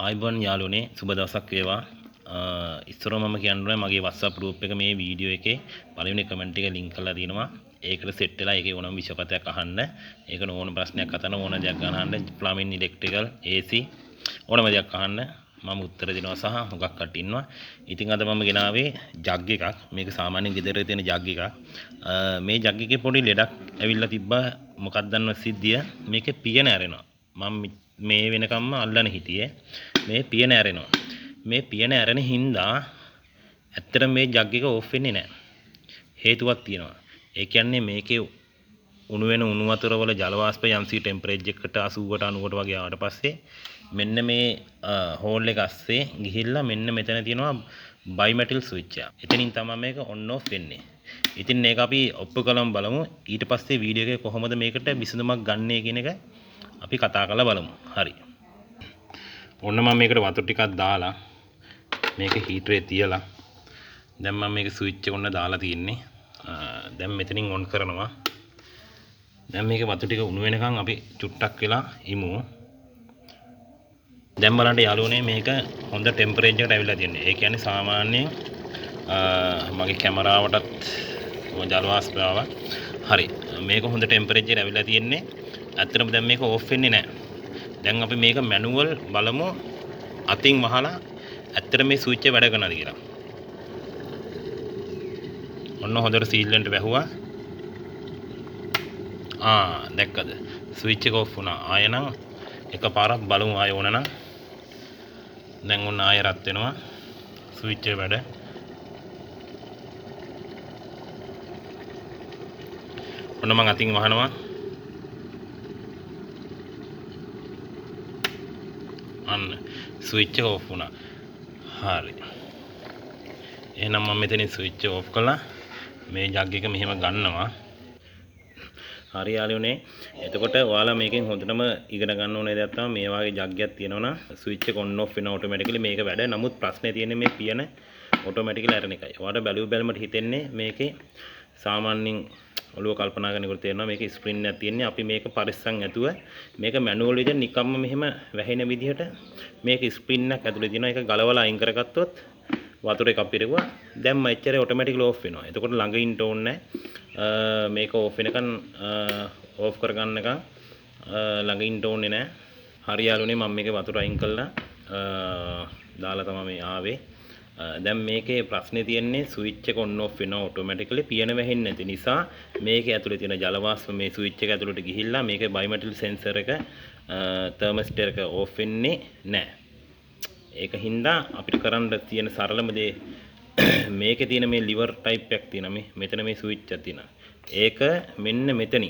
ආයිබෝන් යාළුවනේ සුබ දවසක් වේවා. ඉස්සර මම කියන්නුනේ මගේ WhatsApp group එක මේ වීඩියෝ එකේ පළවෙනි කමෙන්ට් එක link කරලා තියෙනවා. ඒකට set වෙලා ඒකේ ඕනම විෂයපතයක් අහන්න. ඒක ඕන ප්‍රශ්නයක් අහන්න ඕන දෙයක් අහන්න plumbing electrical AC ඕනම දෙයක් අහන්න මම උත්තර දෙනවා සහ හුඟක් කට්ටිය ඉන්නවා. ඉතින් අද මම ගෙනාවේ ජග් එකක්. මේක සාමාන්‍යයෙන් ගෙදර තියෙන ජග් එකක්. මේ ජග් එකේ පොඩි ලෙඩක් ඇවිල්ලා තිබ්බා. මොකක්ද දන්නව සිද්ධිය? මේකේ පියන ඇරෙනවා. මම මේ වෙනකම්ම අල්ලන හිටියේ මේ පියන ඇරෙනවා. මේ පියන ඇරෙන හින්දා ඇත්තට මේ ජග් එක ඕෆ් වෙන්නේ නැහැ. හේතුවක් තියෙනවා. ඒ කියන්නේ මේකේ උණු වෙන උණු වතුර වල ජල වාෂ්ප යම්සි ටෙම්පරේචර් එකට 80කට 90කට වගේ ආවට පස්සේ මෙන්න මේ හෝල් එක අස්සේ ගිහිල්ලා මෙන්න මෙතන තියෙනවා බයිමෙටල් ස්විච් එක. එතනින් තමයි මේක ඔන් ඔෆ් වෙන්නේ. ඉතින් මේක අපි ඔප්පු කළම බලමු. ඊට පස්සේ වීඩියෝ එකේ කොහොමද මේකට විසඳුමක් ගන්නේ කියන එක අපි කතා කරලා බලමු. හරි. ඔන්න මම මේකට වතුර ටිකක් දාලා මේක හීටරේ තියලා දැන් මම මේක ස්විච් එක ඔන්න දාලා තියෙන්නේ. දැන් මෙතනින් ඔන් කරනවා. දැන් මේක වතුර ටික උණු වෙනකන් අපි චුට්ටක් වෙලා ඉමු. දැන් බලන්න යාළුවනේ මේක හොඳ ටෙම්පරේචර් එකට ඇවිල්ලා තියෙන්නේ. ඒ කියන්නේ සාමාන්‍යයෙන් මගේ කැමරාවටත් ජල වාෂ්ප ආවා. හරි. මේක හොඳ ටෙම්පරේචර් ඇවිල්ලා තියෙන්නේ. ඇත්තටම දැන් මේක ඕෆ් වෙන්නේ නැහැ. දැන් අපි මේක මැනුවල් බලමු අතින් වහලා ඇත්තට මේ ස්විච් එක වැඩ කරනවද කියලා. ඔන්න හොඳට සීල් වෙන්න වැහුවා. දැක්කද? ස්විච් එක ඔෆ් වුණා. ආයෙ නම් එකපාරක් බලමු ආයෙ ඕන නම්. දැන් ඔන්න ආයෙ රත් වෙනවා. ස්විච් එක වැඩ. ඔන්න මම අතින් වහනවා. අන්න ස්විච් එක ඔෆ් වුණා. හරි. එහෙනම් මම මෙතනින් ස්විච් එක ඔෆ් කළා. මේ ජග් එක මෙහෙම ගන්නවා. හරි යාළුවනේ. එතකොට ඔයාලා මේකෙන් හොඳටම ඉගෙන ගන්න ඕනේ දෙයක් තමයි මේ වගේ ජග් එකක් තියෙනවනම් ස්විච් එක ඔන් ඔෆ් වෙනවා ඔටෝමැටිකලි මේක වැඩ. නමුත් ප්‍රශ්නේ තියෙන්නේ මේ පියන ඔටෝමැටිකලි ඇරෙන එකයි. ඔයාලට බැලුවමට හිතෙන්නේ මේකේ සාමාන්‍යයෙන් ඔළුව කල්පනා කරනකොට තේරෙනවා මේකේ ස්ප්‍රින් එකක් තියෙන්නේ. අපි මේක පරිස්සම් ඇතුව මේක මැනුවල් විදිහට නිකම්ම මෙහෙම වැහෙන විදිහට මේක ස්ප්‍රින් එකක් ඇතුලේ තියෙනවා. ඒක ගලවලා අයින් කරගත්තොත් වතුර එකක් පිරෙවුවා. දැම්ම එච්චරේ ඔටෝමැටිකලි ඕෆ් වෙනවා. එතකොට ළඟ ඉන්න ඕනේ නැහැ. මේක ඕෆ් වෙනකන් ඕෆ් කරගන්නකම් ළඟ ඉන්න ඕනේ නැහැ. හරි යාළුවනේ මම මේකේ වතුර අයින් කළා. දාලා තමයි මේ ආවේ. දැන් මේකේ ප්‍රශ්නේ තියෙන්නේ ස්විච් එක ඔන් ඔෆ් වෙනවා ඔටෝමැටිකලි පියන වැහෙන්නේ නැති නිසා මේකේ ඇතුලේ තියෙන ජල වාෂ්ප මේ ස්විච් එක ඇතුලට ගිහිල්ලා මේකේ බයිමෙටල් සෙන්සර් එක තර්මොස්ටර් එක ඕෆ් වෙන්නේ නැහැ. ඒක හින්දා අපිට කරන්න තියෙන සරලම දේ මේකේ තියෙන මේ liver type එකක් තියෙනවා මෙතන මේ ස්විච් එක තියෙනවා. ඒක මෙන්න මෙතන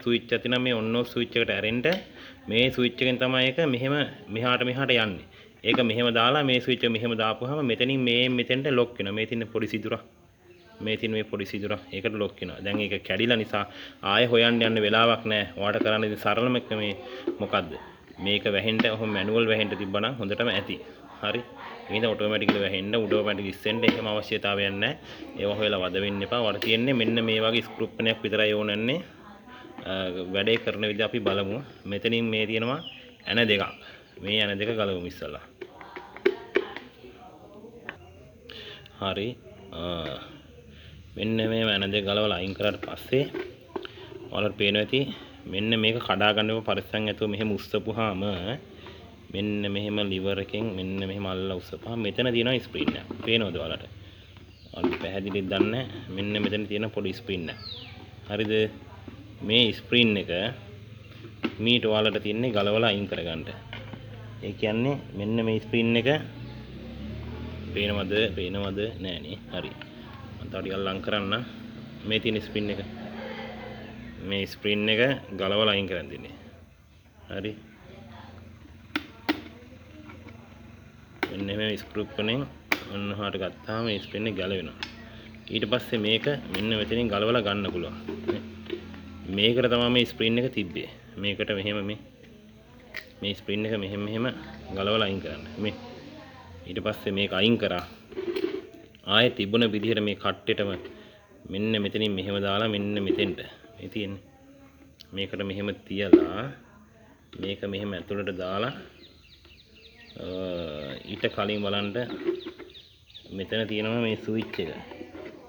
ස්විච් එක තියෙනවා මේ on off ස්විච් එකට ඇරෙන්න මේ ස්විච් එකෙන් තමයි ඒක මෙහෙම මෙහාට යන්නේ. ඒක මෙහෙම දාලා මේ ස්විච් එක මෙහෙම දාපුවාම මෙතනින් මෙතෙන්ට ලොක් වෙනවා. මේ තියෙන පොඩි සිදුරක්. ඒකට ලොක් වෙනවා. දැන් ඒක කැඩිලා නිසා ආයෙ හොයන්න යන්න වෙලාවක් නැහැ. ඔයාලට කරන්න ඉතින් සරලම එක මේ මොකද්ද? මේක වැහෙන්න ඔහොම මැනුවල් වැහෙන්න තිබ්බනම් හොඳටම ඇති. හරි. මේක ඔටෝමැටිකලි වැහෙන්න ඔටෝමැටික් ඉස්සෙන්ට එහෙම අවශ්‍යතාවයක් නැහැ. ඒව හොයලා වද වෙන්න එපා. වල තියෙන්නේ මෙන්න මේ වගේ ස්ක්‍රූ එකක් විතරයි ඕනන්නේ. වැඩේ කරන විදිහ අපි බලමු. මෙතනින් මේ තියෙනවා ඇන දෙකක්. මේ ඇන දෙක ගලවමු ඉස්සලා. හරි. මෙන්න මේ ඇන දෙක ගලවලා අයින් කරාට පස්සේ ඔයාලට පේනවා ඇති මෙන්න මේක කඩා ගන්නව පරිස්සම් ඇතුව මෙහෙම උස්සපුවාම මෙන්න මෙහෙම liver එකෙන් මෙන්න මෙහෙම අල්ලලා උස්සපුවාම මෙතන තියෙනවා ස්ප්‍රින් එක. පේනවද ඔයාලට? ඔයාලට පැහැදිලිද දන්නේ මෙන්න මෙතන තියෙන පොඩි ස්ප්‍රින් එක. හරිද? මේ ස්ප්‍රින් එක මීට ඔයාලට තියන්නේ ගලවලා අයින් කරගන්න. ඒ කියන්නේ මෙන්න මේ ස්ප්‍රින් එක පේනවද නෑනේ. හරි. මම තව ටිකක් ලං කරන්න. මේ තියෙන ස්ප්‍රින් එක මේ ස්ප්‍රින් එක ගලවලා අයින් කරන් දෙන්නේ. හරි. මෙන්න මේ ස්ක්‍රූ එකෙන් ඔන්නහාට ගත්තාම මේ ස්ප්‍රින් එක ගැලවෙනවා. ඊට පස්සේ මේක මෙන්න මෙතනින් ගලවලා ගන්න පුළුවන්. මේකට තමයි මේ ස්ප්‍රින් එක තිබ්බේ. මේකට මෙහෙම මේ ස්ප්‍රින් එක මෙහෙම ගලවලා අයින් කරන්න. ඊට පස්සේ මේක අයින් කරා. ආයේ තිබුණ විදිහට මේ කට්ටෙටම මෙන්න මෙතනින් මෙහෙම දාලා මෙන්න මෙතෙන්ට මේ තියෙන්නේ. මේකට මෙහෙම තියලා මේක මෙහෙම ඇතුළට දාලා ඊට කලින් බලන්න මෙතන තියෙනවා මේ ස්විච් එක.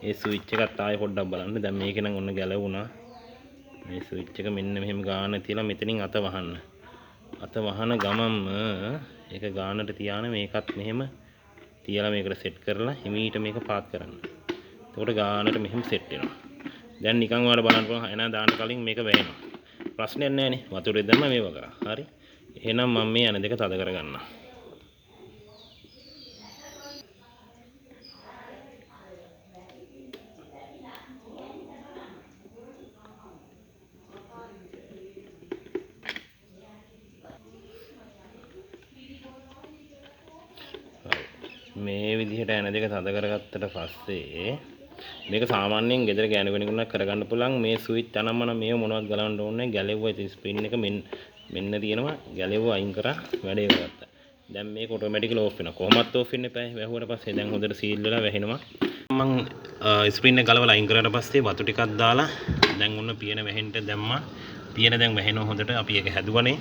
ඒ ස්විච් එකත් ආයෙ පොඩ්ඩක් බලන්න. දැන් මේක නම් ඔන්න ගැලවුණා. මේ ස්විච් එක මෙන්න මෙහෙම ගාන තියලා මෙතනින් අත වහන්න. අත වහන ගමන්ම ඒක ගානට තියාන මේකත් මෙහෙම තියලා මේකට සෙට් කරලා හිමීට මේක පාත් කරන්න. එතකොට ගානට මෙහෙම සෙට් වෙනවා. දැන් නිකන් ඔයාලා බලන්න පුළුවන් එන දාන්න කලින් මේක වැහෙනවා. ප්‍රශ්නයක් නැහැ නේ. වතුරේ දැම්ම මේව කරා. හරි. එහෙනම් මම මේ යන දෙක තද කරගන්නවා. මේ විදිහට ඇන දෙක තද කරගත්තට පස්සේ මේක සාමාන්‍යයෙන් ගෙදර ගෑනු කෙනෙකුට කරගන්න පුළුවන්. මේ ස්විච් අනම්මන මේව මොනවත් ගලවන්න ඕනේ නැහැ. ගැලෙව්වා ඉතින් ස්ප්‍රින් එක මෙන්න තියෙනවා. ගැලෙව්වා අයින් කරා වැඩේ කරගත්තා. දැන් මේක ඔටෝමැටිකලි ඕෆ් වෙනවා. කොහොමත් ඕෆ් වෙන්න එපා. වැහුවට පස්සේ දැන් හොඳට සීල් වෙලා වැහෙනවා. මම ස්ප්‍රින් එක ගලවලා අයින් කරාට පස්සේ වතු ටිකක් දාලා දැන් ඔන්න පියන වැහෙන්න දැම්මා. පියන දැන් වැහෙනවා හොඳට. අපි ඒක හැදුවනේ.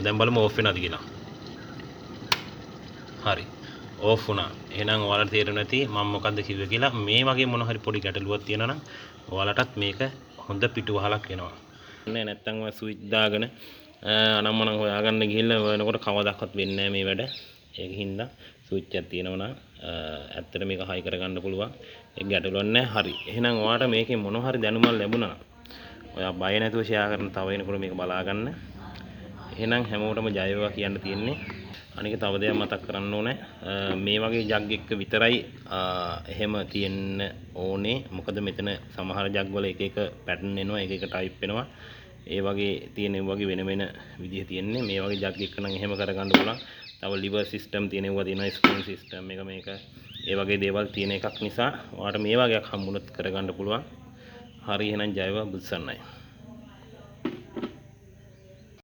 දැන් බලමු ඕෆ් වෙනවද කියලා. හරි. ඕෆ් වුණා. එහෙනම් ඔයාලට තේරෙන්නේ නැති මම මොකද්ද කිව්වේ කියලා. මේ වගේ මොන හරි පොඩි ගැටලුවක් තියෙනවා නම් ඔයාලටත් මේක හොඳ පිටුවහලක් වෙනවා. නැත්තම් ඔය ස්විච් දාගෙන අනම්මනම් හොයාගන්න ගිහිල්ලා වෙනකොට කවදාවත් වෙන්නේ නැහැ මේ වැඩ. ඒකින්ද ස්විච් එකක් තියෙනවා නම් ඇත්තට මේක හයි කරගන්න පුළුවන්. ඒක ගැටලුවක් නැහැ. හරි. එහෙනම් ඔයාලට මේකේ මොන හරි දැනුමක් ලැබුණා නම් ඔයා බය නැතුව ෂෙයා කරන තව වෙනකොට මේක බලා ගන්න. එහෙනම් හැමෝටම ජය වේවා කියන්න තියෙන්නේ. අනික තව දෙයක් මතක් කරන්න ඕනේ. මේ වගේ ජග් එක විතරයි එහෙම තියෙන්න ඕනේ. මොකද මෙතන සමහර ජග් වල එක එක පැටර්න් එනවා, එක එක ටයිප් එනවා. ඒ වගේ තියෙන වගේ වෙන වෙන විදිහ තියෙන්නේ. මේ වගේ ජග් එක නම් එහෙම කරගන්න පුළුවන්. තව liver system තියෙනවා, ස්ප්‍රින් system එක මේක. ඒ වගේ දේවල් තියෙන එකක් නිසා ඔයාලට මේ වගේක් හම්බුනොත් කරගන්න පුළුවන්. හරි එහෙනම් ජයවා බුත්සන්නයි.